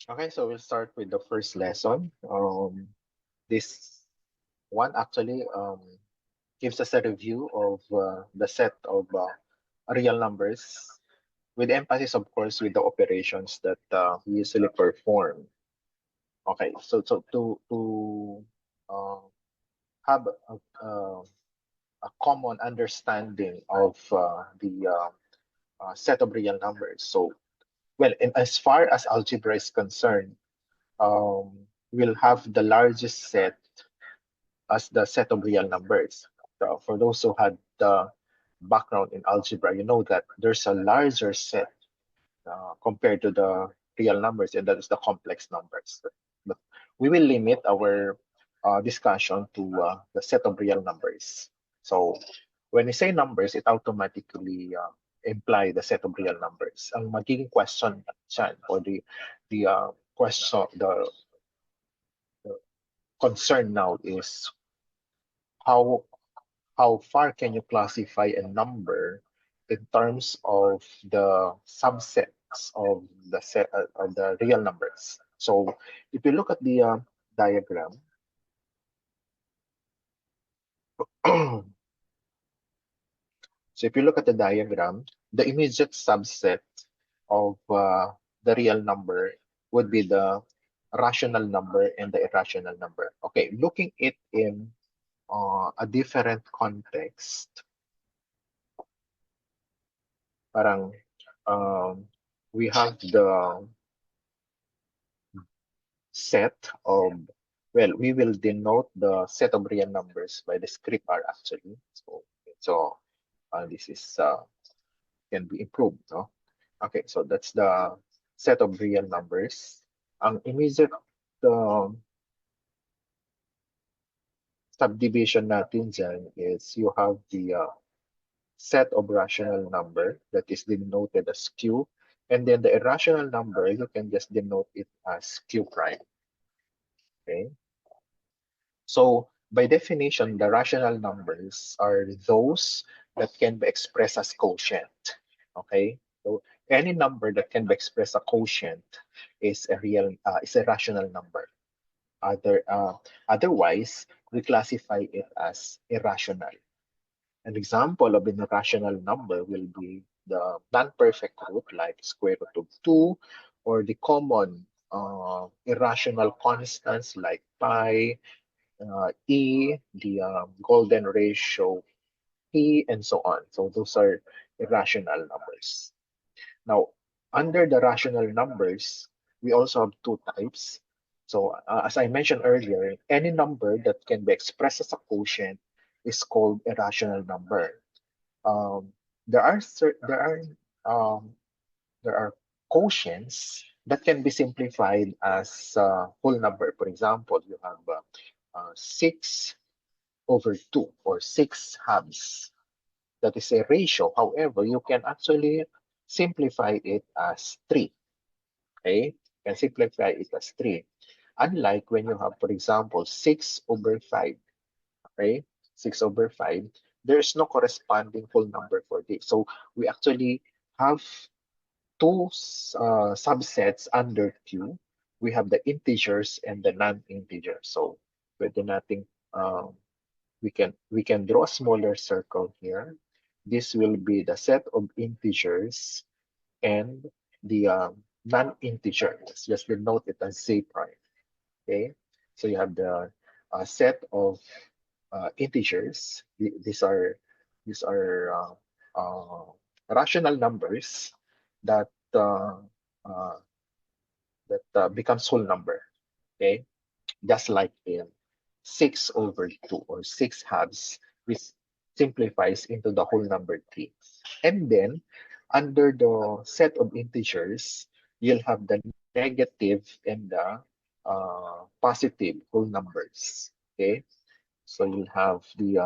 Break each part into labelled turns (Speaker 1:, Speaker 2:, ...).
Speaker 1: Okay, so we'll start with the first lesson. This one actually gives us a review of the set of real numbers, with emphasis, of course, with the operations that we usually perform. Okay, so to uh, have a common understanding of the set of real numbers. So, well, as far as algebra is concerned, we'll have the largest set as the set of real numbers. So for those who had the background in algebra, you know that there's a larger set compared to the real numbers, and that is the complex numbers. But we will limit our discussion to the set of real numbers. So when we say numbers, it automatically imply the set of real numbers. Ang magiging question dyan, or the question, the concern now is how how far can you classify a number in terms of the subsets of the set of the real numbers. So if you look at the diagram, so if you look at the diagram, the immediate subset of the real number would be the rational number and the irrational number. Okay, looking it in a different context, parang um, we have the set of, well, we will denote the set of real numbers by the script R actually. So this is can be improved, no? Okay, so that's the set of real numbers. Ang immediate um, subdivision natin dyan is you have the set of rational number that is denoted as Q, and then the irrational number, you can just denote it as Q prime. Okay. So by definition, the rational numbers are those that can be expressed as quotient. Okay. So any number that can be expressed as quotient is a rational number. Otherwise, we classify it as irrational. An example of an irrational number will be the non-perfect root, like square root of 2, or the common irrational constants like pi, the golden ratio, P, and so on. So those are irrational numbers. Now, under the rational numbers, we also have two types. So as I mentioned earlier, any number that can be expressed as a quotient is called a rational number. Um, there are um, there are quotients that can be simplified as whole number. For example, you have 6/2 or 6 halves. That is a ratio. However, you can actually simplify it as 3. Okay? You can simplify it as 3. Unlike when you have, for example, 6/5. Okay? 6/5. There's no corresponding whole number for this. So we actually have two subsets under Q. We have the integers and the non-integers. So pwede nating we can draw a smaller circle here. This will be the set of integers and the non-integer. Let's just denote it as Z prime. Okay, so you have the set of integers. These are rational numbers that uh, becomes whole number. Okay, just like in 6/2 or 6 halves, which simplifies into the whole number 3. And then under the set of integers, you'll have the negative and the positive whole numbers. Okay, so you'll have the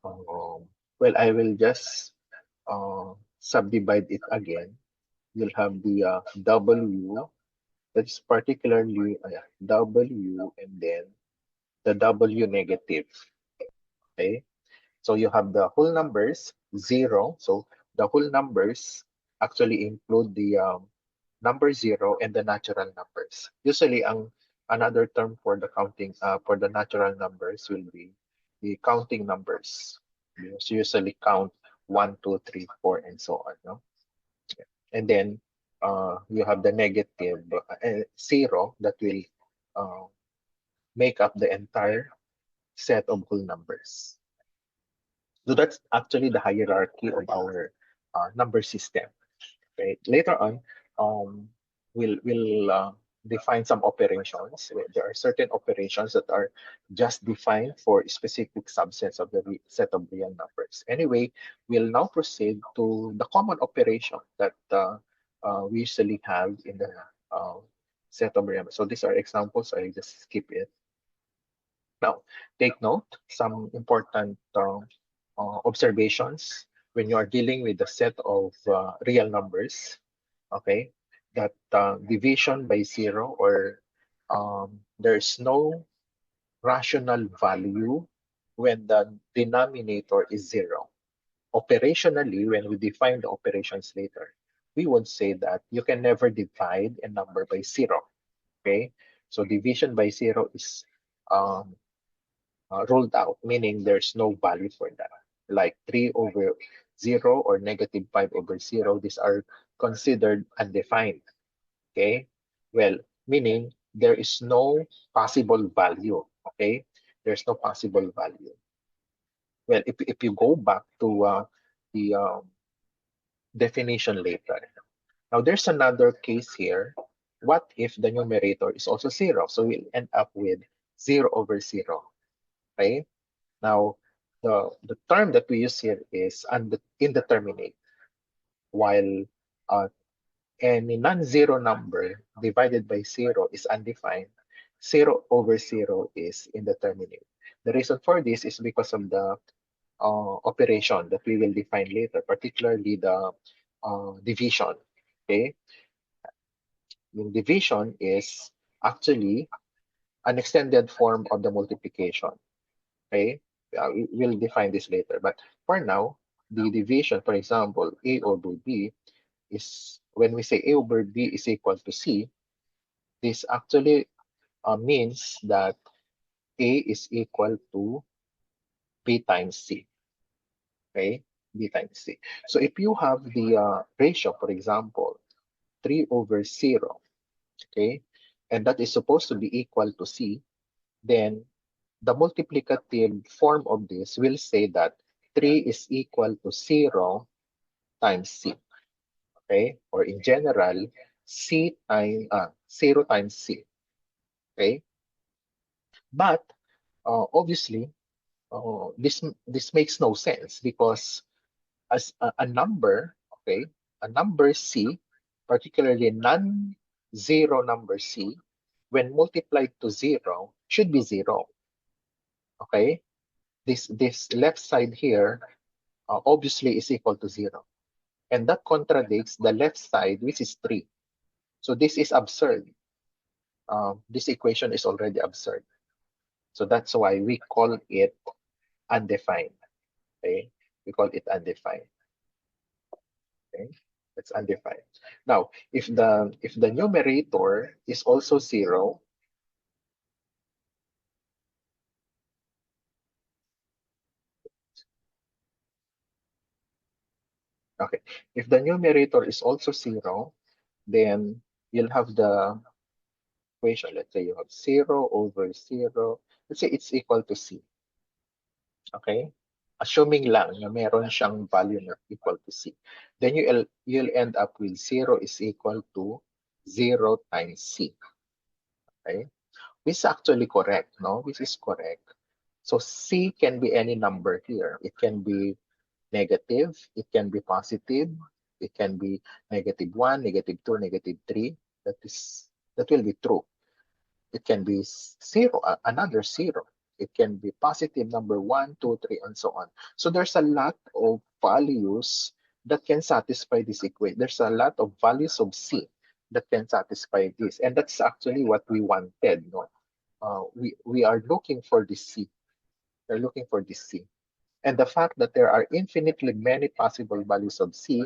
Speaker 1: well, I will just subdivide it again. You'll have the W, that's particularly W, and then the W negative. Okay, so you have the whole numbers 0. So the whole numbers actually include the number zero, and the natural numbers. Usually, another term for the counting for the natural numbers will be the counting numbers. So usually count one, two, three, four, and so on. No? And then you have the negative zero that will uh, make up the entire set of whole numbers. So that's actually the hierarchy of our number system. Right? Later on, um, we'll define some operations. There are certain operations that are just defined for specific subsets of the set of real numbers. Anyway, we'll now proceed to the common operation that we usually have in the uh, set of real numbers. So these are examples. I just skip it. Now, take note some important observations when you are dealing with a set of real numbers. Okay, that division by zero, or there's no rational value when the denominator is zero. Operationally, when we define the operations later, we would say that you can never divide a number by zero. Okay, so division by zero is um, ruled out, meaning there's no value for that. Like 3 over 0 or negative 5 over 0, these are considered undefined. Okay? Well, meaning there is no possible value. Okay? There's no possible value. Well, if you go back to the definition later, now there's another case here. What if the numerator is also 0? So we'll end up with 0 over 0. Okay? Now, the term that we use here is indeterminate, while uh, any non-zero number divided by 0 is undefined. 0 over 0 is indeterminate. The reason for this is because of the operation that we will define later, particularly the division. Okay, the division is actually an extended form of the multiplication. Okay, we'll define this later. But for now, the division, for example, A over B, is when we say A over B is equal to C, this actually means that A is equal to B times C. Okay, B times C. So if you have the ratio, for example, 3 over 0, okay, and that is supposed to be equal to C, then the multiplicative form of this will say that 3 is equal to 0 times C. Okay? Or in general, 0 times C. Okay? But obviously, this makes no sense because as a number, okay, a number C, particularly non-zero number C, when multiplied to 0, should be 0. Okay? This left side here obviously is equal to 0. And that contradicts the left side, which is 3. So this is absurd. This equation is already absurd. So that's why we call it undefined. Okay? We call it undefined. Okay? It's undefined. Now, if the numerator is also 0, okay, if the numerator is also 0, then you'll have the equation. Let's say you have 0 over 0. Let's say it's equal to C. Okay? Assuming lang na meron siyang value na equal to C. Then you'll end up with 0 is equal to 0 times C. Okay? This is actually correct, no? This is correct. So C can be any number here. It can be negative, it can be positive, it can be negative 1, negative 2, negative 3. That will be true. It can be 0, another 0. It can be positive number 1, 2, 3, and so on. So there's a lot of values that can satisfy this equation. There's a lot of values of C that can satisfy this. And that's actually what we wanted. No? We are looking for this C. We're looking for this C. And the fact that there are infinitely many possible values of C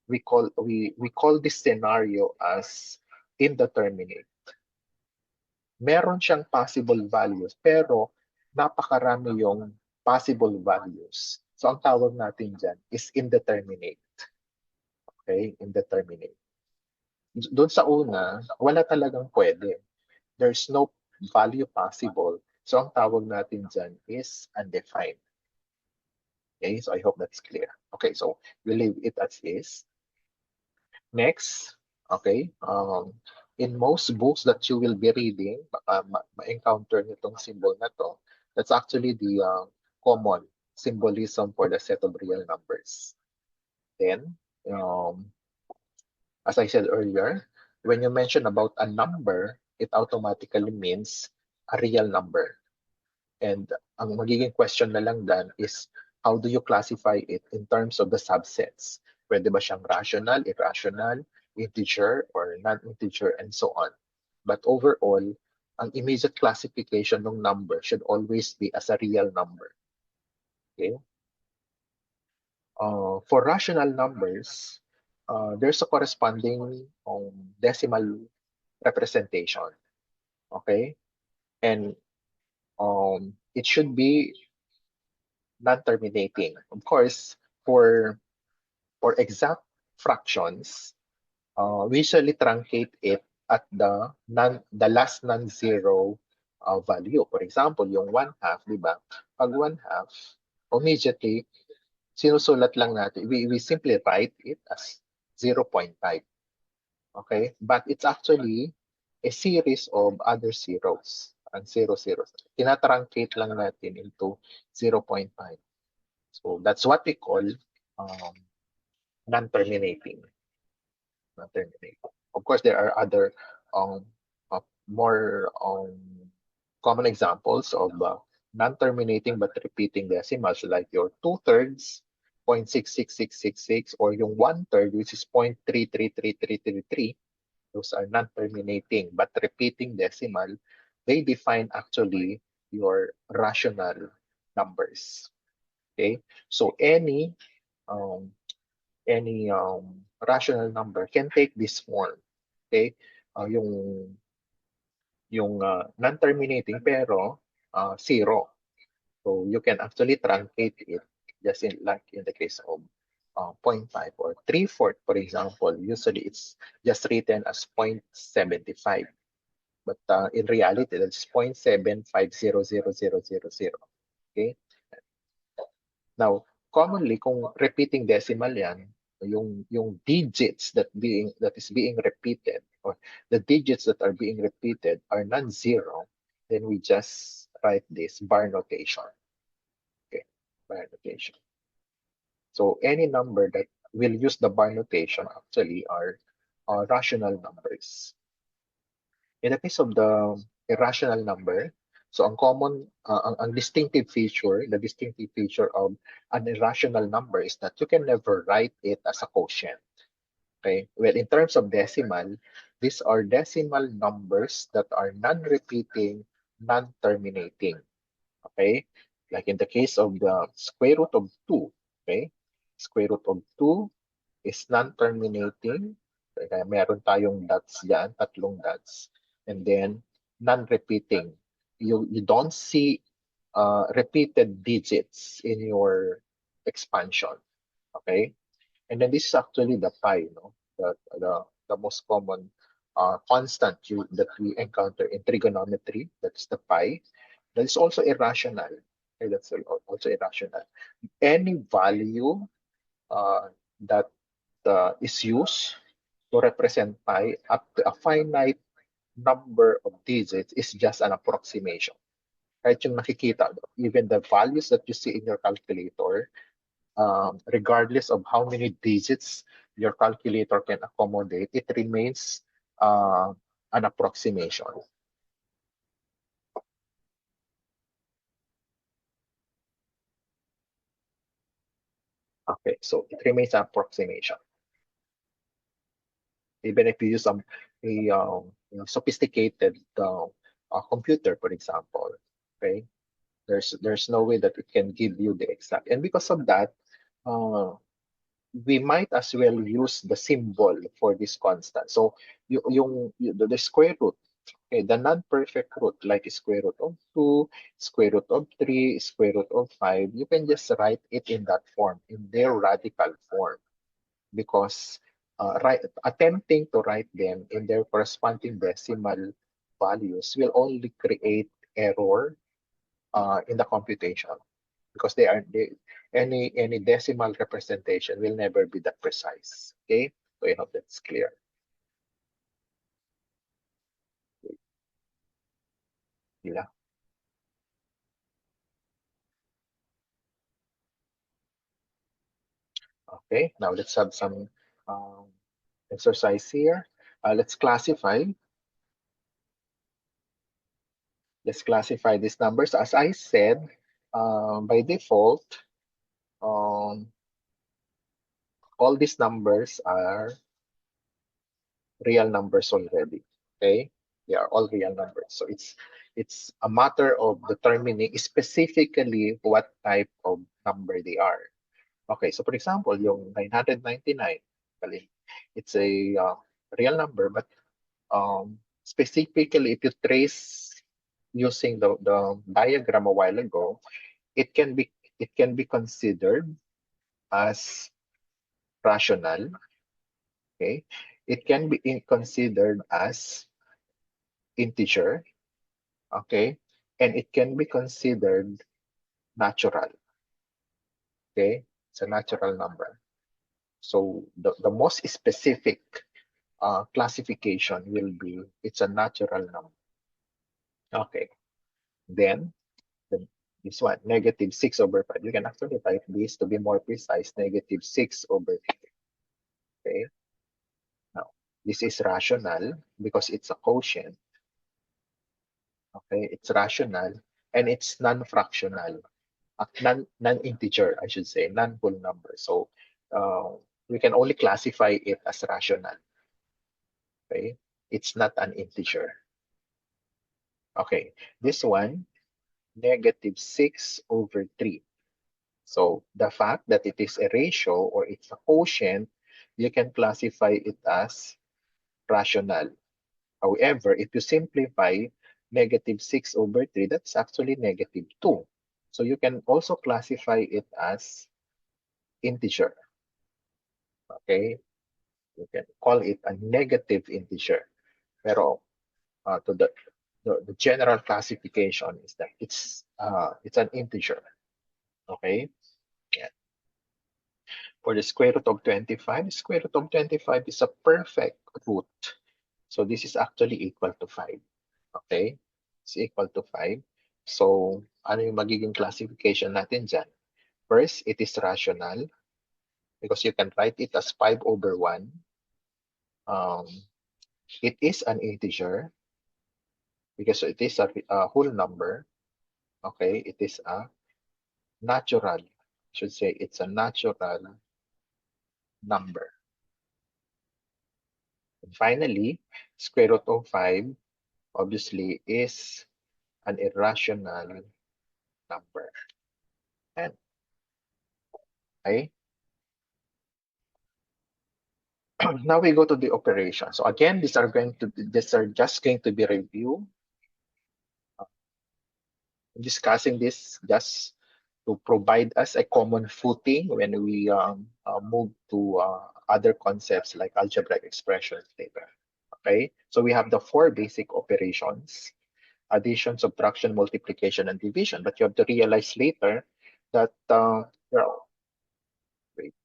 Speaker 1: we call this scenario as indeterminate. Meron siyang possible values, pero napakarami yung possible values. So ang tawag natin dyan is indeterminate. Okay? Indeterminate. Doon sa una, wala talagang pwede. There's no value possible. So ang tawag natin dyan is undefined. Okay, so I hope that's clear. Okay, so we leave it as is. Next, okay, in most books that you will be reading, ma-encounter nitong symbol na to. That's actually the common symbolism for the set of real numbers. Then, as I said earlier, when you mention about a number, it automatically means a real number. And ang magiging question na lang dan is, how do you classify it in terms of the subsets? Pwede ba siyang rational, irrational, integer, or non-integer, and so on. But overall, ang immediate classification ng number should always be as a real number. Okay? For rational numbers, there's a corresponding decimal representation. Okay? And it should be non-terminating. Of course, for exact fractions, we usually truncate it at the last non-zero value. For example, yung 1/2, di ba? Pag 1/2, immediately, sinusulat lang natin, we simply write it as 0.5. Okay? But it's actually a series of other zeros. Ang zeros. Tinatruncate lang natin into 0.5. So that's what we call non-terminating. Of course, there are other more common examples of non-terminating but repeating decimals, like your 2/3, 0.66666, or yung 1/3, which is 0.333333. Those are non-terminating but repeating decimal. They define actually your rational numbers. Okay, so any rational number can take this form. Okay, yung non-terminating pero zero. So you can actually truncate it just like in the case of 0.5 or 3/4, for example. Usually it's just written as 0.75. But in reality, that's 0.750000. Okay? Now, commonly, kung repeating decimal yan, yung digits that is being repeated, or the digits that are being repeated are non-zero, then we just write this bar notation. Okay, bar notation. So any number that will use the bar notation actually are rational numbers. In the case of the irrational number, so ang common, ang distinctive feature, the distinctive feature of an irrational number is that you can never write it as a quotient. Okay, well, in terms of decimal, these are decimal numbers that are non-repeating, non-terminating. Okay, like in the case of the square root of 2, okay, square root of 2 is non-terminating. Kaya meron tayong dots dyan, tatlong dots. And then non-repeating. You don't see repeated digits in your expansion. Okay? And then this is actually the pi, no? The most common constant that we encounter in trigonometry. That's the pi. That is also irrational. Okay, that's also irrational. Any value that is used to represent pi up to a finite number of digits is just an approximation. Kahit yung nakikita, even the values that you see in your calculator, regardless of how many digits your calculator can accommodate, it remains an approximation. Okay, so it remains an approximation. Even if you use a sophisticated computer, for example, okay, there's no way that it can give you the exact. And because of that, we might as well use the symbol for this constant. So the square root, okay, the non-perfect root like square root of 2, square root of 3, square root of 5, you can just write it in that form, in their radical form, because attempting to write them in their corresponding decimal values will only create error in the computation, because any decimal representation will never be that precise. Okay, so I hope that's clear. Yeah. Okay, now let's have some um, exercise here. Let's classify. Let's classify these numbers. As I said, by default, um, all these numbers are real numbers already. Okay, they are all real numbers. So it's a matter of determining specifically what type of number they are. Okay, so for example, yung 999, actually, it's a real number, but specifically, if you trace using the diagram a while ago, it can be it can be considered as rational. Okay, it can be considered as integer. Okay, and it can be considered natural. Okay, it's a natural number. So the most specific classification will be it's a natural number. Okay, then the, this one, negative 6 over 5. You can actually type this to be more precise, negative 6 over 5. Okay, now this is rational because it's a quotient. Okay, it's rational and it's non-fractional, non-integer, I should say, non-whole number. So we can only classify it as rational. Okay, it's not an integer. Okay, this one, negative 6 over 3. So the fact that it is a ratio or it's a quotient, you can classify it as rational. However, if you simplify negative 6 over 3, that's actually negative 2. So you can also classify it as integer. Okay, you can call it a negative integer. Pero to the general classification is that it's an integer. Okay. Yeah. For the square root of 25, the square root of 25 is a perfect root. So this is actually equal to 5. Okay? It's equal to 5. So, ano yung magiging classification natin dyan? First, it is rational because you can write it as 5 over 1. Um, it is an integer because it is a whole number. Okay? It is a natural. I should say it's a natural number. And finally, square root of 5 obviously is an irrational number. And okay, now we go to the operation. So again, these are just going to be review. Discussing this just to provide us a common footing when we move to other concepts like algebraic expressions later. Okay, so we have the 4 basic operations: addition, subtraction, multiplication, and division. But you have to realize later that wait.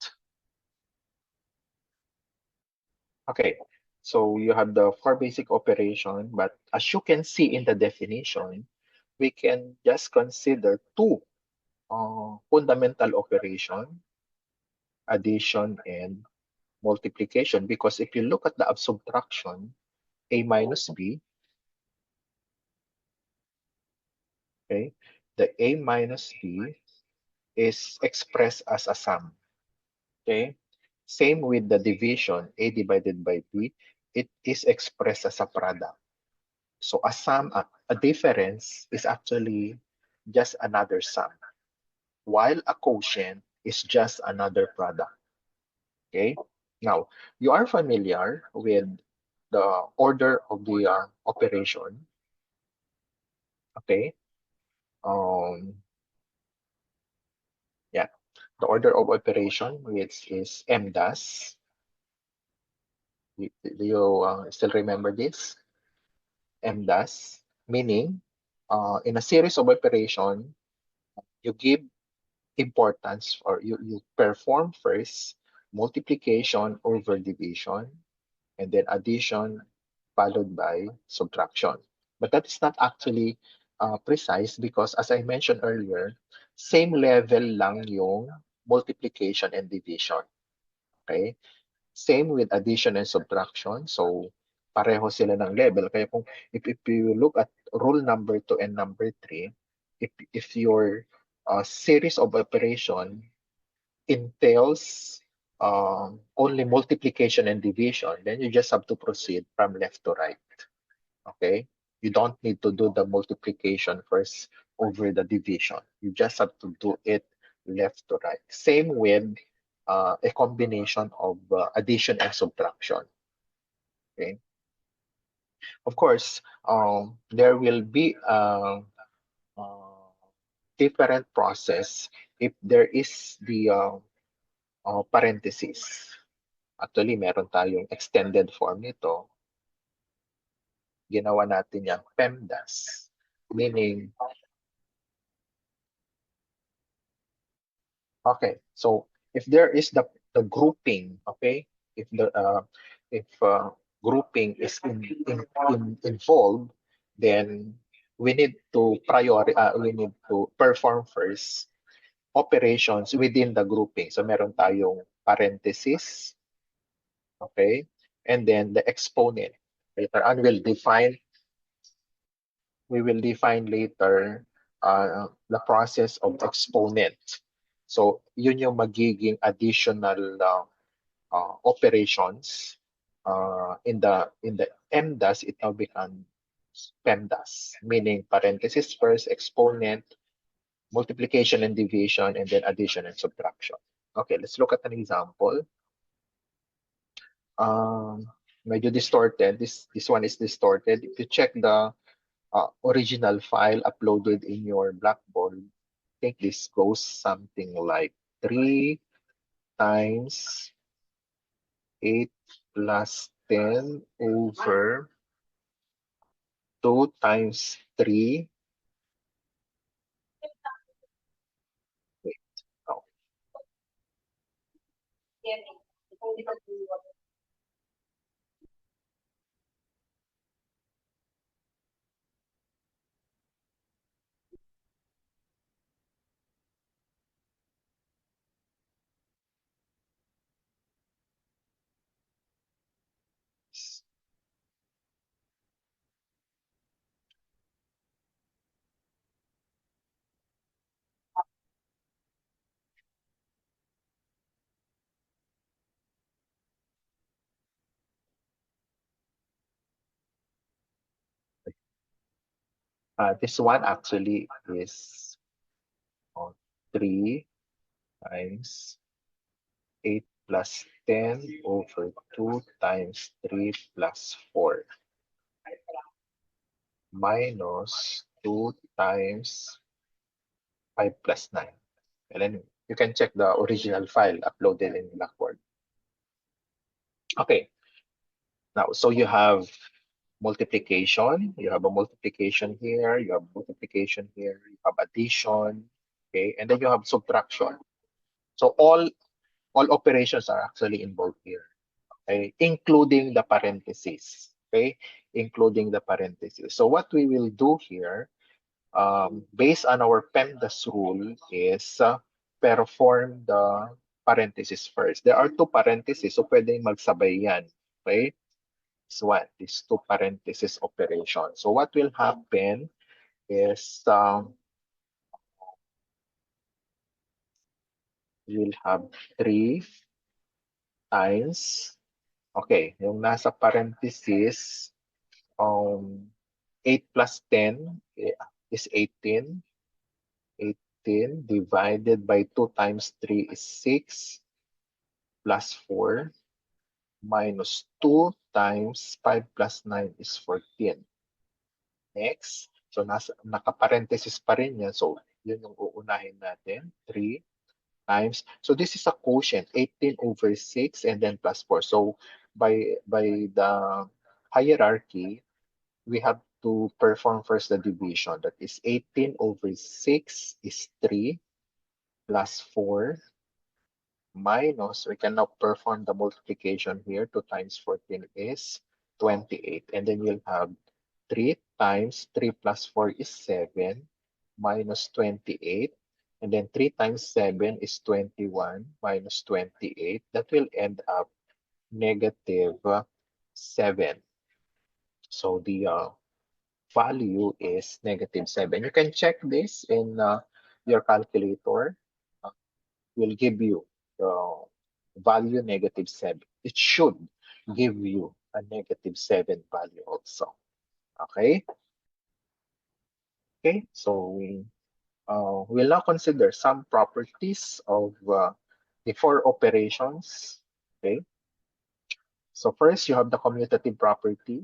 Speaker 1: Okay, so you have the 4 basic operation, but as you can see in the definition, we can just consider 2 fundamental operation, addition and multiplication. Because if you look at the subtraction, a minus b, okay, the a minus b is expressed as a sum. Okay, same with the division, a divided by b, it is expressed as a product. So a sum, a difference is actually just another sum, while a quotient is just another product. Okay. Now, you are familiar with the order of the operation. Okay. Um, yeah, the order of operation, which is MDAS. Do you still remember this? MDAS, meaning in a series of operation, you give importance or you perform first multiplication over division and then addition followed by subtraction. But that is not actually precise because as I mentioned earlier, same level lang yung multiplication and division. Okay? Same with addition and subtraction. So, pareho sila ng level. Kaya kung if you look at rule number 2 and number 3, if your series of operation entails only multiplication and division, then you just have to proceed from left to right. Okay? You don't need to do the multiplication first over the division. You just have to do it left to right. Same with a combination of addition and subtraction. Okay? Of course, there will be a different process if there is the parenthesis. Actually, meron tayong extended form nito. Ginawa natin yung PEMDAS. Meaning, okay, so if there is the grouping, okay, if the if grouping is involved, then we need to perform first operations within the grouping. So meron tayong parenthesis, okay, and then the exponent. Later on, we will define later the process of exponent. So, yun yung magiging additional operations in the MDAS, it now becomes PEMDAS, meaning parenthesis first, exponent, multiplication and division, and then addition and subtraction. Okay, let's look at an example. Medyo distorted. This one is distorted. If you check the original file uploaded in your Blackboard, I think this goes something like 3 times 8 plus 10 over 2 times 3. Wait, no. This one actually is 3 times 8 plus 10 over 2 times 3 plus 4 minus 2 times 5 plus 9. And then you can check the original file uploaded in Blackboard. Okay, now, so you have multiplication, you have a multiplication here, you have multiplication here, you have addition, okay, and then you have subtraction. So all operations are actually involved here, okay, including the parentheses, okay, including the parentheses. So what we will do here, based on our PEMDAS rule, is perform the parentheses first. There are two parentheses, so pwedeng magsabay yan, okay? This one, these two parentheses operation. So what will happen is you'll have 3 times, okay, yung nasa parentheses, 8 plus 10 is 18. 18 divided by 2 times 3 is 6. plus 4 minus 2 times 5 plus 9 is 14. Next, so naka-parenthesis pa rin yan. So, yun yung uunahin natin. 3 times. So, this is a quotient, 18 over 6 and then plus 4. So, by the hierarchy, we have to perform first the division. That is 18 over 6 is 3 plus 4 minus, we can now perform the multiplication here. 2 times 14 is 28. And then you'll have 3 times 3 plus 4 is 7 minus 28. And then 3 times 7 is 21 minus 28. That will end up negative 7. So the value is negative 7. You can check this in your calculator. Will give you the value negative 7. It should give you a negative 7 value also. Okay? Okay, so we'll now consider some properties of the four operations. Okay, so first you have the commutative property.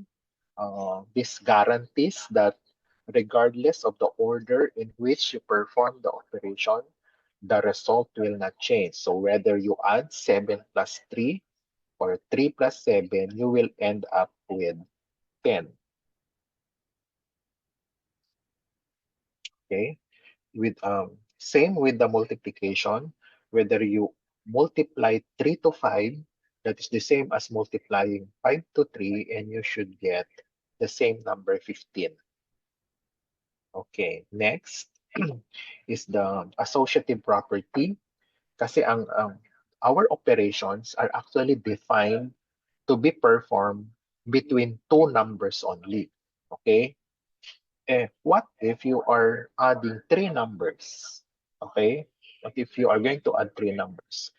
Speaker 1: This guarantees that regardless of the order in which you perform the operation, the result will not change. So whether you add 7 plus 3 or 3 plus 7, you will end up with 10. Okay, with same with the multiplication, whether you multiply 3 to 5, that is the same as multiplying 5 to 3, and you should get the same number 15. Okay, next is the associative property. Kasi our operations are actually defined to be performed between two numbers only. Okay? What if you are adding three numbers? Okay? What if you are going to add three numbers?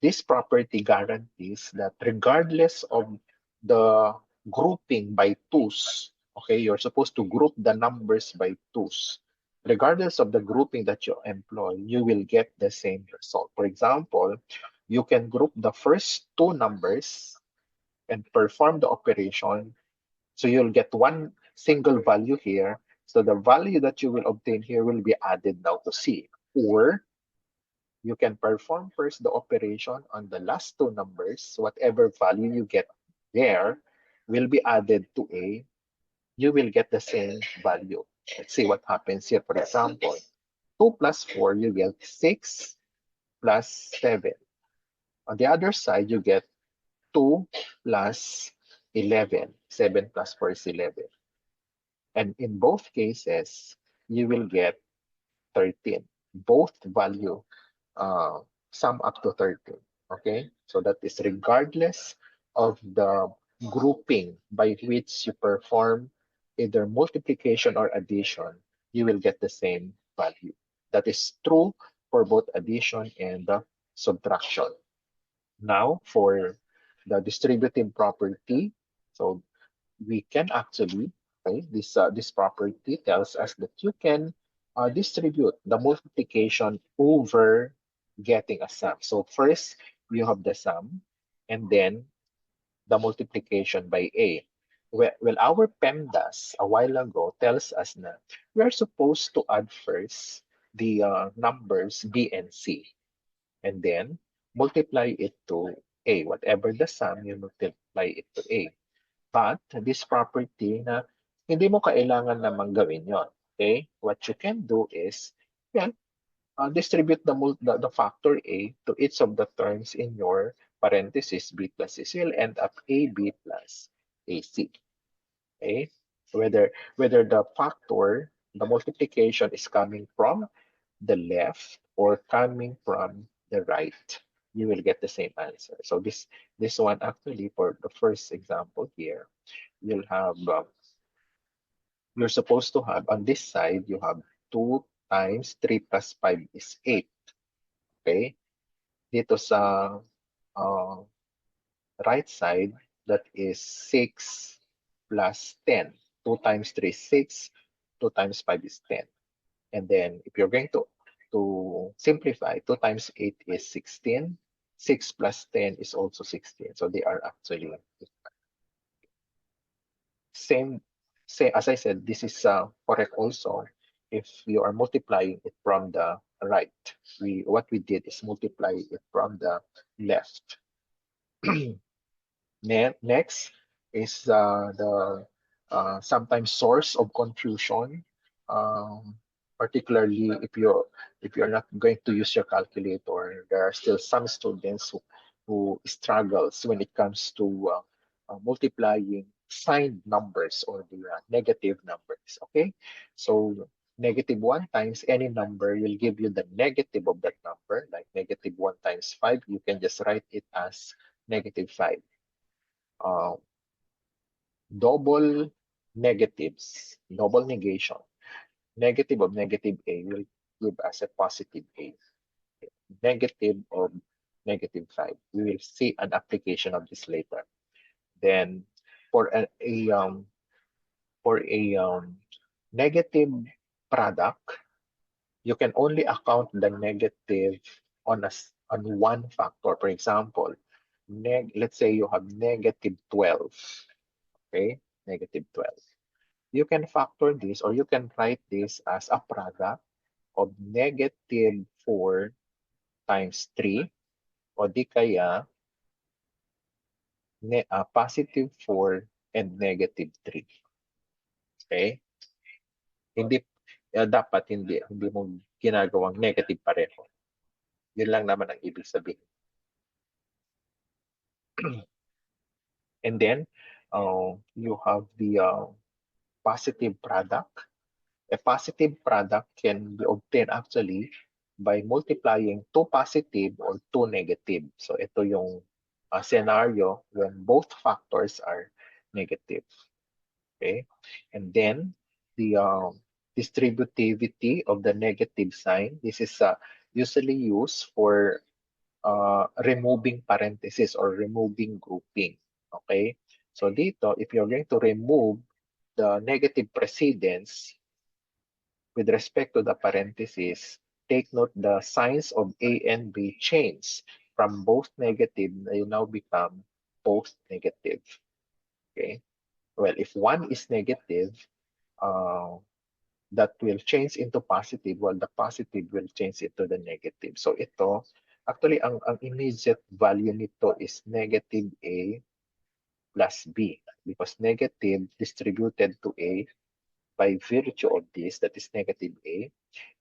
Speaker 1: This property guarantees that regardless of the grouping by twos, okay, you're supposed to group the numbers by twos. Regardless of the grouping that you employ, you will get the same result. For example, you can group the first two numbers and perform the operation. So you'll get one single value here. So the value that you will obtain here will be added now to C. Or you can perform first the operation on the last two numbers. Whatever value you get there will be added to A. You will get the same value. Let's see what happens here. For example, 2 plus 4, you get 6 plus 7. On the other side, you get 2 plus 11. 7 plus 4 is 11. And in both cases, you will get 13. Both value sum up to 13. Okay, so that is regardless of the grouping by which you perform either multiplication or addition, you will get the same value. That is true for both addition and subtraction. Now for the distributive property, so we can actually, okay, this property tells us that you can distribute the multiplication over getting a sum. So first you have the sum and then the multiplication by A. Well, our PEMDAS a while ago tells us that we're supposed to add first the numbers B and C and then multiply it to A. Whatever the sum, you multiply it to A. But this property na hindi mo kailangan namang gawin yon. Okay? What you can do is, well, distribute the factor A to each of the terms in your parenthesis B plus C. So you'll end up AB plus AC. Okay? Whether the factor, the multiplication is coming from the left or coming from the right, you will get the same answer. So this one actually for the first example here, you'll have you're supposed to have on this side you have 2 times 3 plus 5 is 8. Okay? Dito sa uh, right side, that is 6 plus 10. 2 times 3 is 6. 2 times 5 is 10. And then if you're going to simplify, 2 times 8 is 16. 6 plus 10 is also 16. So they are actually same. Say, as I said, this is correct also if you are multiplying it from the right. What we did is multiply it from the left. Next is the sometimes source of confusion, particularly if you're not going to use your calculator. There are still some students who struggles when it comes to multiplying signed numbers or the negative numbers. Okay, so -1 times any number will give you the negative of that number, like -1 times 5. You can just write it as -5. uh, double negatives, double negation. Negative of negative A will give us a positive A. Negative of -5. We will see an application of this later. Then for a negative product, you can only account the negative on on one factor. For example, let's say you have -12. Okay, -12. You can factor this or you can write this as a product of -4 times 3 o di kaya +4 and -3. Okay? Hindi dapat hindi mo ginagawang negative pareho. Yun lang naman ang ibig sabihin. And then you have the positive product. A positive product can be obtained actually by multiplying two positive or two negative. So ito yung scenario when both factors are negative. Okay, and then the distributivity of the negative sign. This is usually used for removing parentheses or removing grouping. Okay, so dito, if you're going to remove the negative precedence with respect to the parentheses, take note the signs of A and B change from both negative, they now become both negative. Okay. Well, if one is negative, that will change into positive, while the positive will change into the negative. So ito, actually, ang immediate value nito is negative A plus B because negative distributed to A by virtue of this, that is negative A,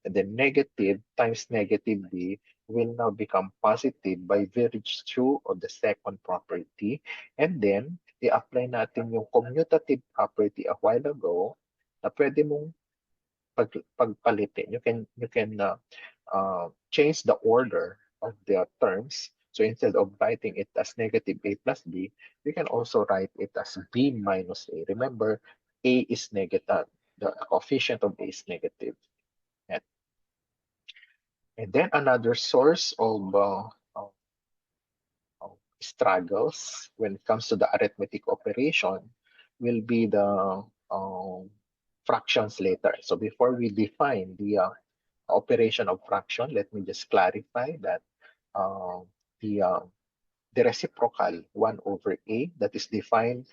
Speaker 1: and then negative times negative B will now become positive by virtue of the second property. And then, i-apply natin yung commutative property a while ago na pwede mong pagpalitin. You can change the order of the terms. So instead of writing it as negative A plus B, we can also write it as B minus A. Remember, A is negative. The coefficient of A is negative. And then another source of struggles when it comes to the arithmetic operation will be the fractions later. So before we define the operation of fraction, let me just clarify that uh, the uh, the reciprocal 1 over A that is defined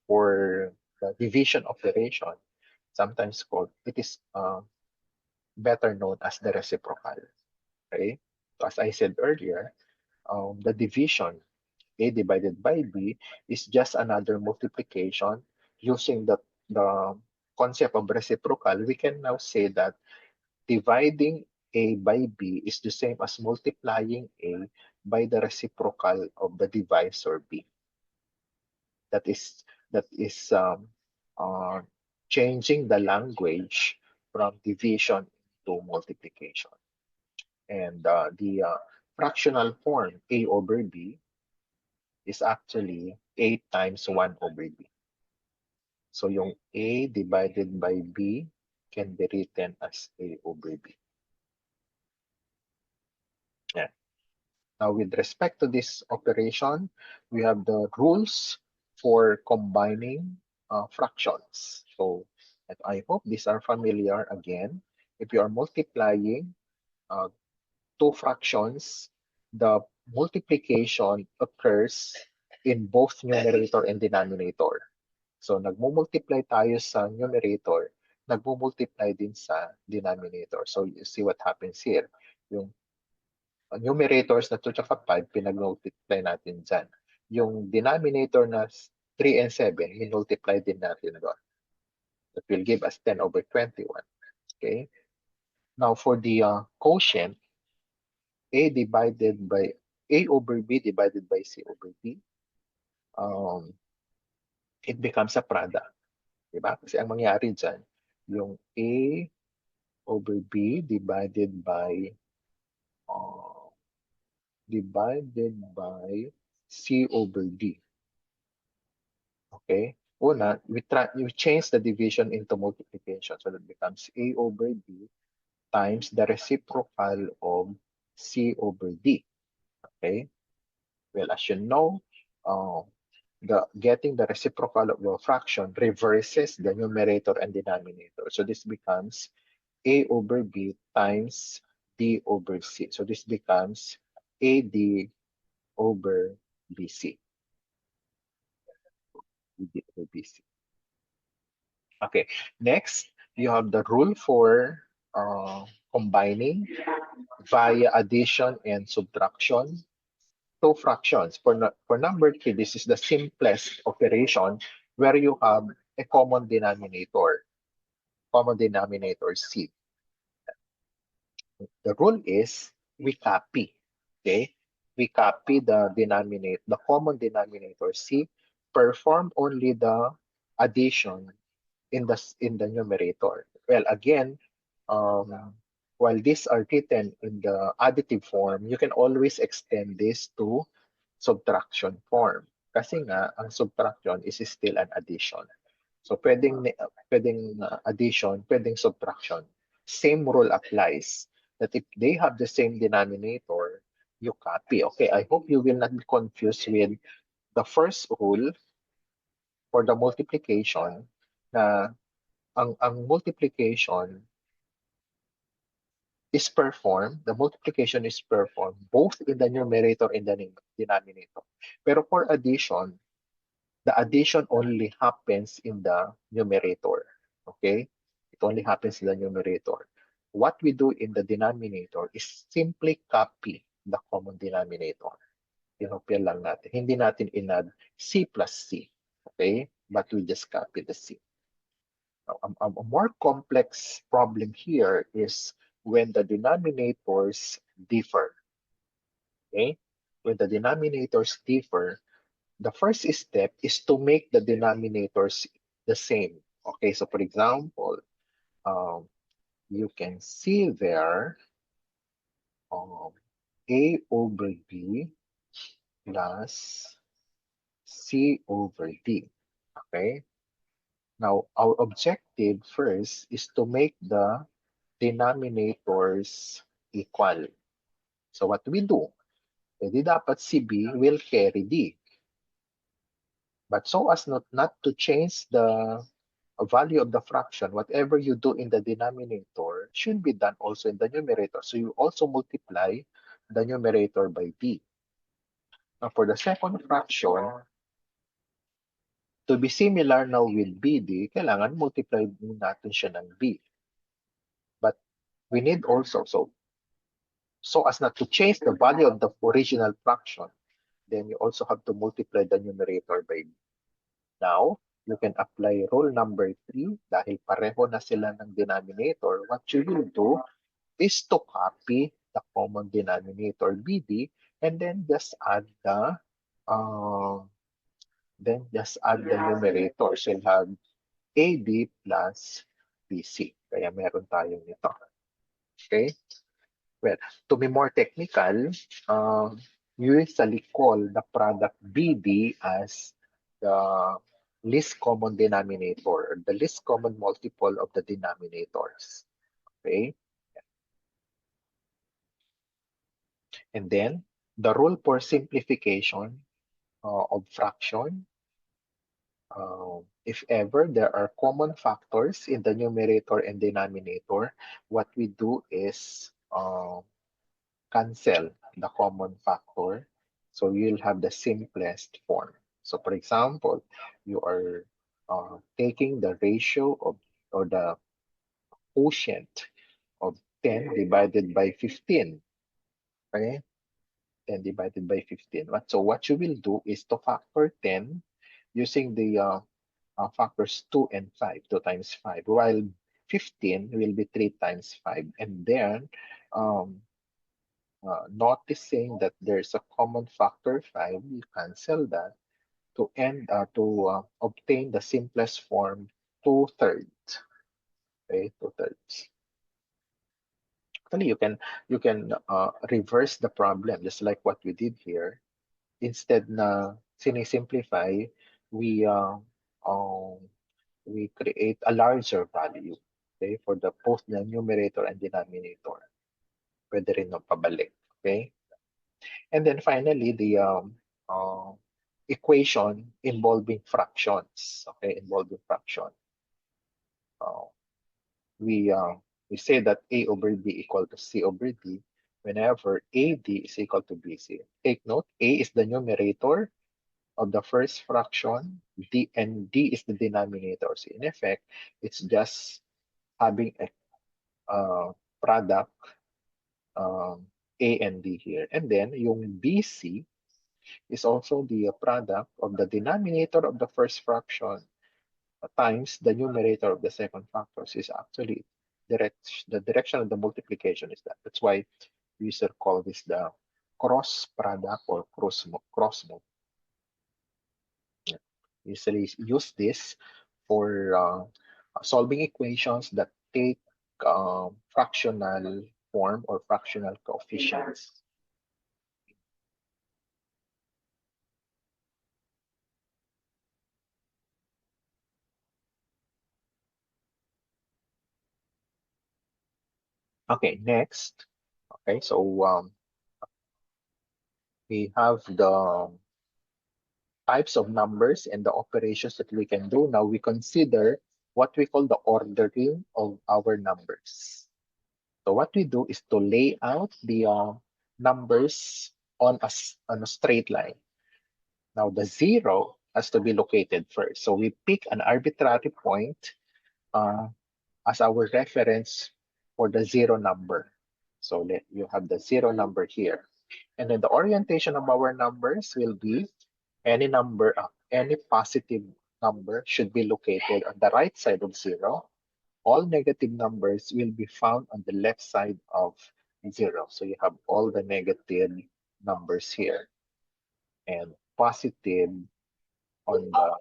Speaker 1: for the division operation, sometimes called, it is better known as the reciprocal. Okay? So as I said earlier, the division A divided by B is just another multiplication using the concept of reciprocal. We can now say that dividing A by B is the same as multiplying A by the reciprocal of the divisor B. That is uh, changing the language from division to multiplication. And the fractional form A over B is actually A times 1 over B. So yung A divided by B can be written as A over B. Yeah. Now, with respect to this operation, we have the rules for combining fractions. So I hope these are familiar again. If you are multiplying two fractions, the multiplication occurs in both numerator and denominator. So nagmo-multiply tayo sa numerator, nagmo-multiply din sa denominator. So you see what happens here. Yung numerators na 2 at 5, pinag-multiply natin dyan. Yung denominator na 3 and 7, minultiply din natin doon. That will give us 10 over 21. Okay? Now for the quotient, A divided by A over B divided by C over D, it becomes a product. Diba? Kasi ang mangyari dyan, yung A over B divided by C over D. Okay? Una, we change the division into multiplication. So that becomes A over B times the reciprocal of C over D. Okay? Well, as you know, getting the reciprocal of a fraction reverses the numerator and denominator. So this becomes A over B times D over C. So this becomes AD over BC. AD over BC. Okay, next, you have the rule for combining via addition and subtraction. Two fractions. For number 3, this is the simplest operation where you have a common denominator C. The rule is we copy, okay? We copy the common denominator C, perform only the addition in the numerator. Well, again, while these are written in the additive form, you can always extend this to subtraction form. Kasi nga, ang subtraction is still an addition. So, pwedeng addition, pwedeng subtraction. Same rule applies. That if they have the same denominator, you copy. Okay, I hope you will not be confused with the first rule for the multiplication na ang multiplication is performed, the multiplication is performed both in the numerator and the denominator. Pero for addition, the addition only happens in the numerator. Okay? It only happens in the numerator. What we do in the denominator is simply copy the common denominator. Kinopya lang natin. Hindi natin inadd C plus C. Okay? But we just copy the C. A more complex problem here is when the denominators differ. Okay? When the denominators differ, the first step is to make the denominators the same. Okay, so for example, you can see there A over B plus C over D. Okay, now our objective first is to make the denominators equal. So what we do? Di dapat si B will carry D. But so as not to change the value of the fraction, whatever you do in the denominator should be done also in the numerator. So you also multiply the numerator by D. Now for the second fraction, to be similar now with BD, kailangan multiply natin siya ng B. But we need also, so as not to change the value of the original fraction, then you also have to multiply the numerator by B. Now, you can apply rule number 3 dahil pareho na sila ng denominator. What you will do is to copy the common denominator BD and then just add the numerator. So you'll have AD plus BC. Kaya meron tayong ito. Okay? Well, to be more technical, you usually call the product BD as the least common denominator, the least common multiple of the denominators. Okay? And then, the rule for simplification of fraction, if ever there are common factors in the numerator and denominator, what we do is cancel the common factor. So you'll have the simplest form. So for example, you are taking the ratio of or the quotient of 10 divided by 15. Okay? 10 divided by 15. So what you will do is to factor 10 using the factors 2 and 5, 2 times 5, while 15 will be 3 times 5. And then um, noticing that there's a common factor 5, you cancel that to obtain the simplest form, 2/3. Okay, 2/3. Actually, you can reverse the problem just like what we did here. Instead na sinisimplify, we um, we create a larger value, okay, for both the numerator and denominator. Pwede rin ng pabalik, okay? And then finally, the uh, equation involving fractions, okay, involving fraction. Uh, we uh, we say that A over B equal to C over D whenever AD is equal to BC. Take note, A is the numerator of the first fraction, D and D is the denominator. So in effect, it's just having a product A and D here. And then yung BC is also the product of the denominator of the first fraction times the numerator of the second factor. So is actually the direction of the multiplication is that. That's why we used to call this the cross product or cross move. Usually use this for solving equations that take fractional form or fractional coefficients. Okay, next. Okay, so we have the types of numbers and the operations that we can do. Now we consider what we call the ordering of our numbers. So what we do is to lay out the numbers on a straight line. Now the zero has to be located first. So we pick an arbitrary point uh, as our reference for the zero number. So you have the zero number here. And then the orientation of our numbers will be any number, any positive number should be located on the right side of zero. All negative numbers will be found on the left side of zero. So you have all the negative numbers here and positive on the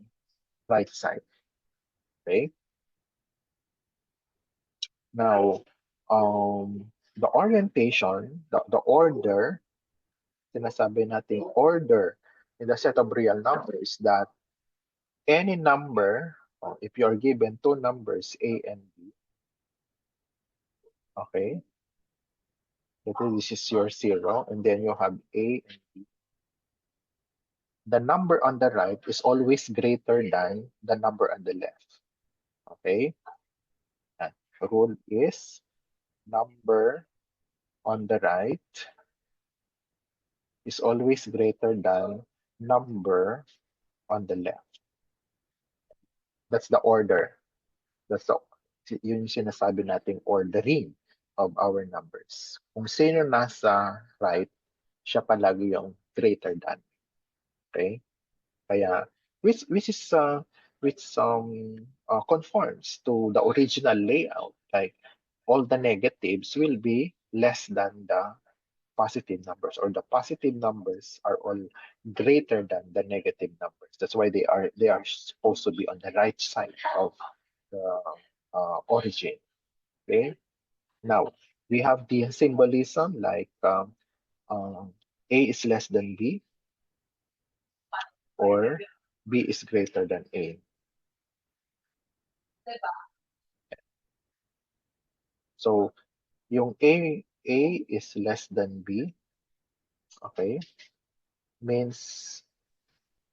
Speaker 1: right side. Okay. Now, the orientation, the order, sinasabi natin order in the set of real numbers that any number, if you are given two numbers, A and B, okay, this is your zero, and then you have A and B. The number on the right is always greater than the number on the left. Okay? And the rule is number on the right is always greater than number on the left. That's the order. That's the yun yung sinasabi nating ordering of our numbers. Kung sino nasa right, siya palagi yung greater than. Okay? Kaya which conforms to the original layout. Like all the negatives will be less than the positive numbers, or the positive numbers are all greater than the negative numbers. That's why they are supposed to be on the right side of the origin. Okay. Now we have the symbolism like A is less than B, or B is greater than A. So yung A is less than B, okay, means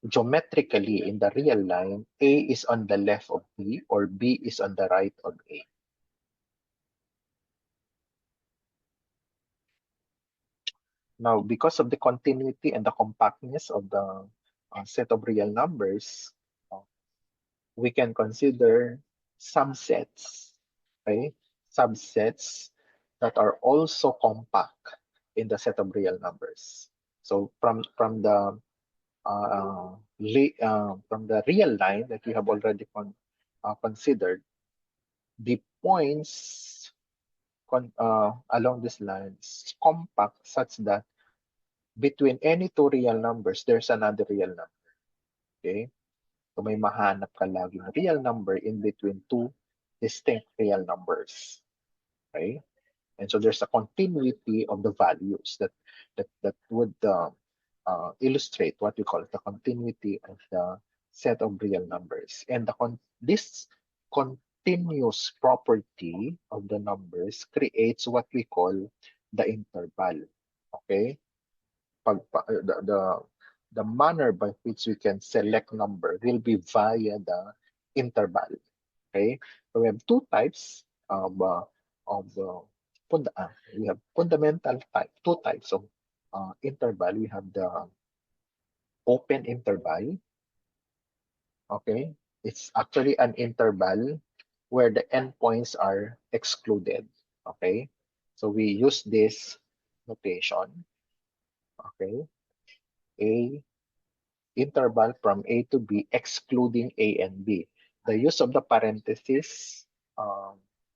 Speaker 1: geometrically in the real line, A is on the left of B or B is on the right of A. Now, because of the continuity and the compactness of the set of real numbers, uh, we can consider subsets, okay? Subsets that are also compact in the set of real numbers. So from the real line that we have already considered, the points along this line is compact such that between any two real numbers, there's another real number. Okay? So may mahanap ka laging real number in between two distinct real numbers. Okay? And so there's a continuity of the values that would illustrate what we call the continuity of the set of real numbers. And this continuous property of the numbers creates what we call the interval. Okay? The manner by which we can select number will be via the interval. Okay, so we have two types we have fundamental type, two types of interval. We have the open interval. Okay, it's actually an interval where the endpoints are excluded. Okay, so we use this notation. Okay, a interval from A to B excluding A and B. The use of the parenthesis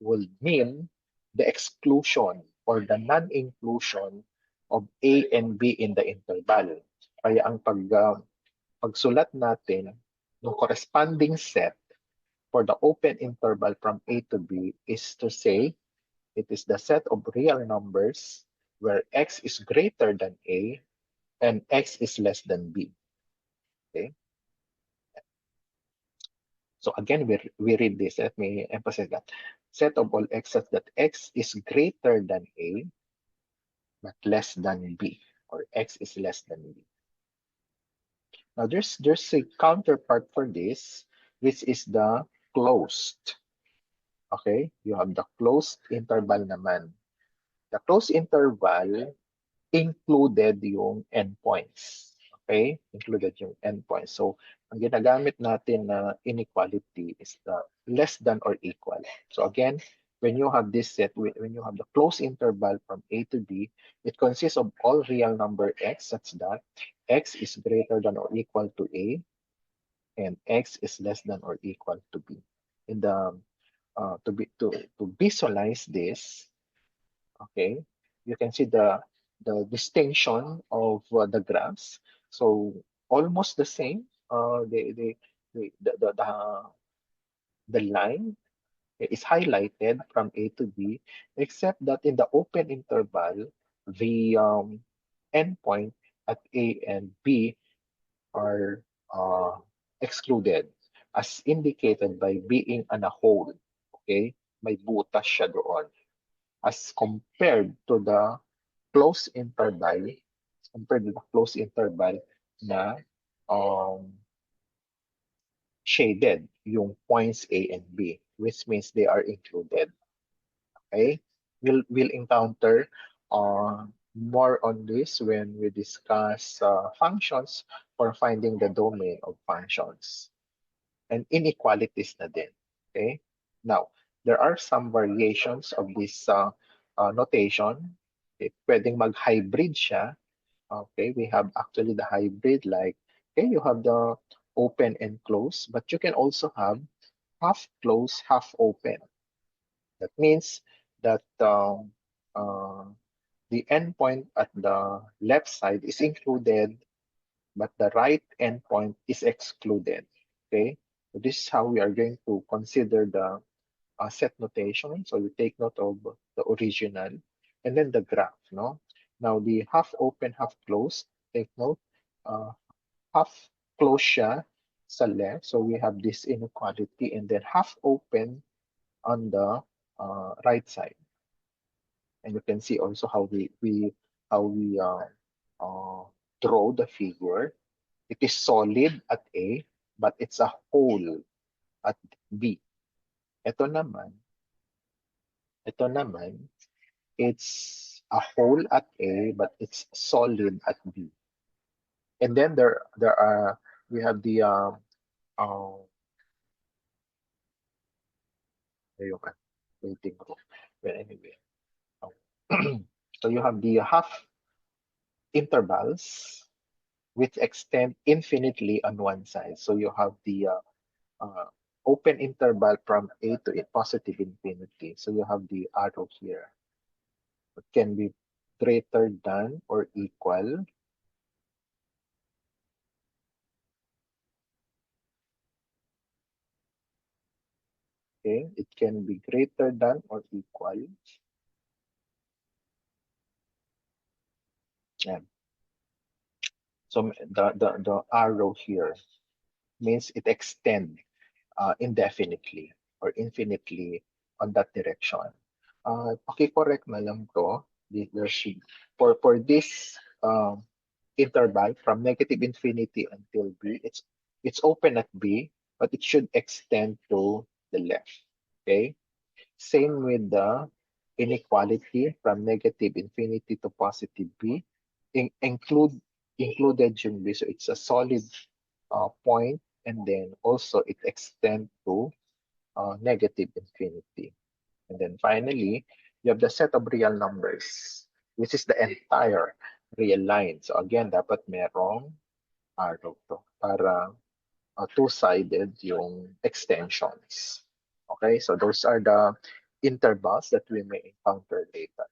Speaker 1: will mean the exclusion or the non-inclusion of A and B in the interval. Kaya ang pagsulat natin ng corresponding set for the open interval from A to B is to say it is the set of real numbers where X is greater than A and X is less than B. Okay. So again, we read this. Let me emphasize that. Set of all x such that x is greater than A, but less than B, or x is less than B. Now there's a counterpart for this, which is the closed. Okay, you have the closed interval naman. The closed interval included yung endpoints. Okay? Included yung endpoints. So, ang ginagamit natin na inequality is the less than or equal. So again, when you have this set, when you have the closed interval from A to B, it consists of all real number x such that x is greater than or equal to A and x is less than or equal to B. In the to visualize this, okay, you can see the distinction of the graphs. So almost the same. The line is highlighted from A to B, except that in the open interval, the endpoint at A and B are excluded, as indicated by being on a hole. Okay, may butas siya doon. As compared to the close interval, na shaded yung points A and B, which means they are included. Okay? We'll encounter more on this when we discuss functions for finding the domain of functions. And inequalities na din. Okay? Now, there are some variations of this notation. Okay? Pwedeng mag-hybrid siya. Okay, we have actually the hybrid, like, okay, you have the open and close, but you can also have half close, half open. That means that the endpoint at the left side is included, but the right endpoint is excluded. Okay, so this is how we are going to consider the set notation. So you take note of the original and then the graph. No, now the half open, half closed. Take note, half closed siya sa left. So we have this inequality, and then half open on the right side. And you can see also how we draw the figure. It is solid at A, but it's a hole at B. Ito naman, it's a hole at A, but it's solid at B. And then there are we have the uh, ayun ka, waiting room. Well, anyway, so you have the half intervals which extend infinitely on one side. So you have the uh, open interval from A to positive infinity. So you have the arrow here. It can be greater than or equal. Okay, it can be greater than or equal. Yeah. So the arrow here means it extends indefinitely or infinitely on that direction. Paki-correct na lang to. There should, for this interval from negative infinity until B, it's open at B, but it should extend to the left. Okay. Same with the inequality from negative infinity to positive B. Included yung B, so it's a solid point, and then also it extends to negative infinity. And then finally, you have the set of real numbers, which is the entire real line. So again, dapat merong arrow to para two-sided yung extensions. Okay, so those are the intervals that we may encounter later.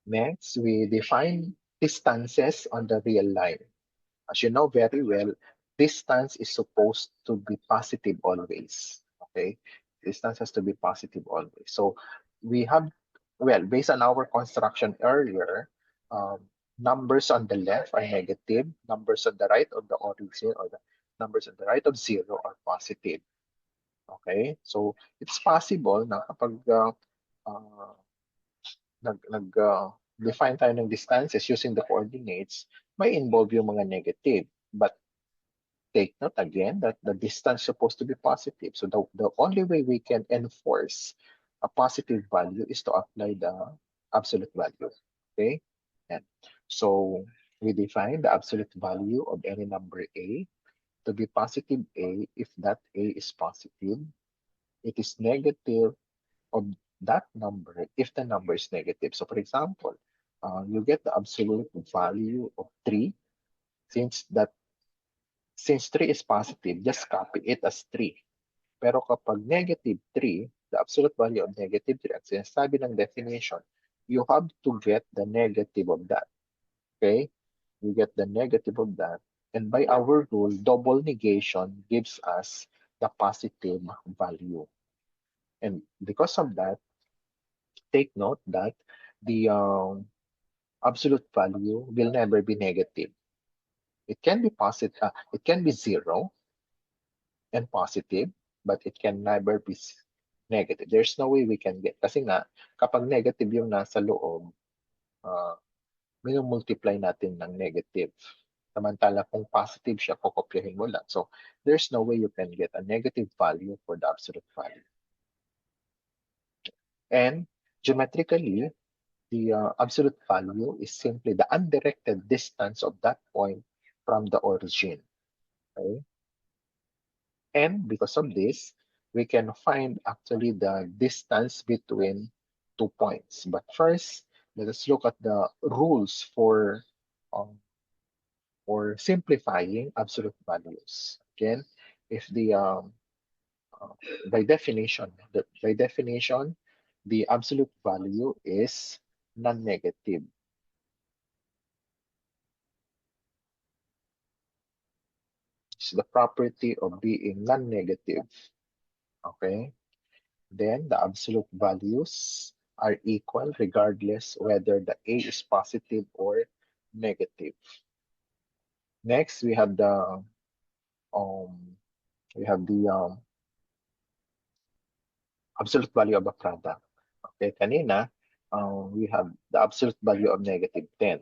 Speaker 1: Next, we define distances on the real line. As you know very well, distance is supposed to be positive always. Okay, distance has to be positive always. So we have, well, based on our construction earlier, numbers on the left are negative, numbers on the right of the origin or the numbers on the right of zero are positive. Okay, so it's possible na kapag uh, define tayo ng distances using the coordinates, may involve yung mga negative. But take note again that the distance is supposed to be positive. So the only way we can enforce a positive value is to apply the absolute value. Okay? And so we define the absolute value of any number A to be positive A if that A is positive. It is negative of that number if the number is negative. So for example, you get the absolute value of 3 since that since 3 is positive, just copy it as 3. Pero kapag negative 3, the absolute value of negative 3, at sinasabi ng definition, you have to get the negative of that. Okay? You get the negative of that. And by our rule, double negation gives us the positive value. And because of that, take note that the absolute value will never be negative. It can be positive, it can be 0 and positive, but it can never be negative. There's no way we can get. Kasi nga, kapag negative yung nasa loob, uh, minumultiply natin ng negative. Samantala kung positive siya, kokopyahin mo lang. So, there's no way you can get a negative value for the absolute value. And geometrically, the absolute value is simply the undirected distance of that point from the origin. Okay? And because of this, we can find actually the distance between 2 points. But first, let us look at the rules um, for simplifying absolute values. Again, if the by definition, the absolute value is non-negative. It's the property of being non-negative. Okay. Then the absolute values are equal regardless whether the A is positive or negative. Next, um, we have the absolute value of a product. Okay, kanina, we have the absolute value of negative 10.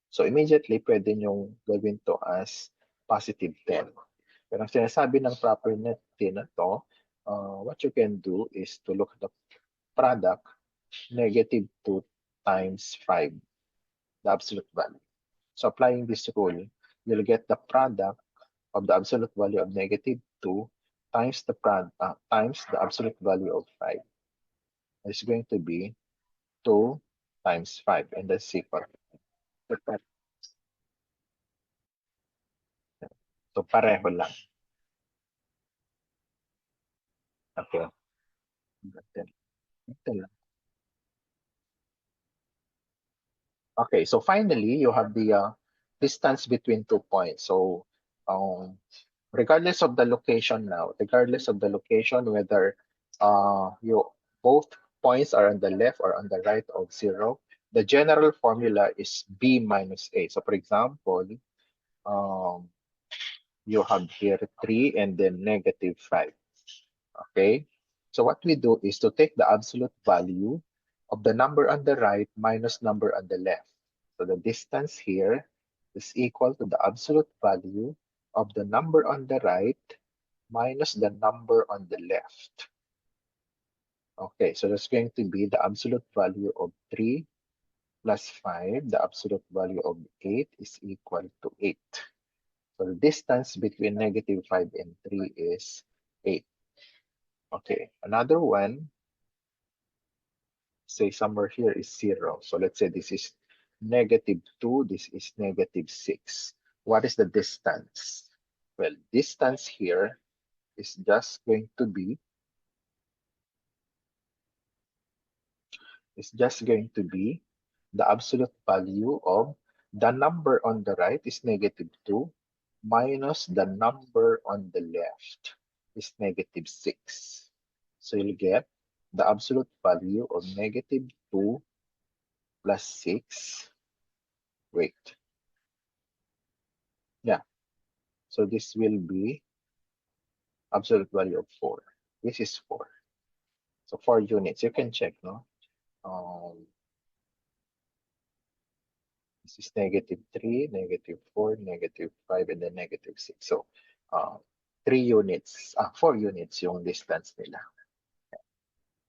Speaker 1: So immediately, pwede nyong gawin to as positive 10. Pero ang sinasabi ng property na to what you can do is to look at the product -2 times 5, the absolute value. So applying this rule, you'll get the product of the absolute value of -2 times times the absolute value of 5. It's going to be 2 times 5, and that's equal. So pareho lang. Okay. Ito lang. Okay, so finally, you have the distance between 2 points. So regardless of the location now, regardless of the location, whether you both points are on the left or on the right of 0, the general formula is b minus a. So for example, um, you have here 3 and then -5. Okay, so what we do is to take the absolute value of the number on the right minus number on the left. So the distance here is equal to the absolute value of the number on the right minus the number on the left. Okay, so that's going to be the absolute value of 3 plus 5. The absolute value of 8 is equal to 8. So the distance between -5 and 3 is 8. Okay, another one, say somewhere here is 0. So let's say this is -2, this is -6. What is the distance? Well, distance here is just going to be the absolute value of the number on the right is -2 minus the number on the left is -6. So you'll get the absolute value of -2 plus 6. Wait. Yeah. So this will be absolute value of 4. This is 4. So 4 units. You can check, no? This is -3, -4, -5, and then -6. So 3 units, 4 units yung distance nila.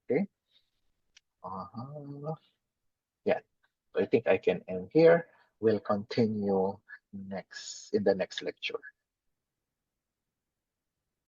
Speaker 1: Okay? Yeah. So I think I can end here. We'll continue in the next lecture.